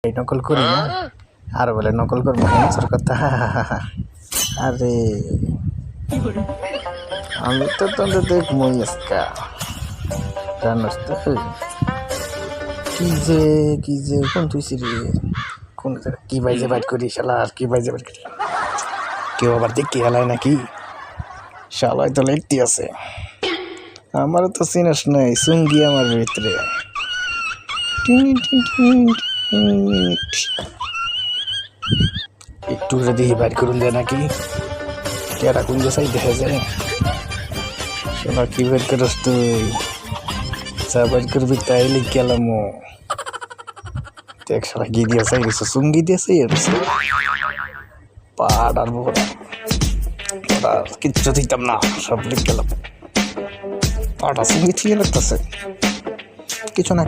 এই নকল করি না আর বলে নকল করবো সর কথা আরে আমি তো তোদের দেখবই আজকা জানোস তো কি যে কোন তুই রে কোন কি বাইজে বাইট করি শালা আর কি বাইজে বাইট করি কেউ আবার দেখি হেলায় নাকি শালায় তো লেখতে আছে আমারও তো চিনাস নাই সুঙ্গি আমার ভিতরে একটু যদি বাইট করুন যায় নাকি কেরা কোন যে সাই দেখা যায় শালা কি বাইট করস তুই যা বাইট করবি তাই লিখ গেলাম দেখ শালা কি দিয়ে চাই রেছে সুঙ্গি দিয়ে চাই রেছে পাড় আর বোরা কিচ্ছু দিতাম না সব লিখ গেলাম পাটা সুঙ্গি ঠিক লাগতেছে কিছু না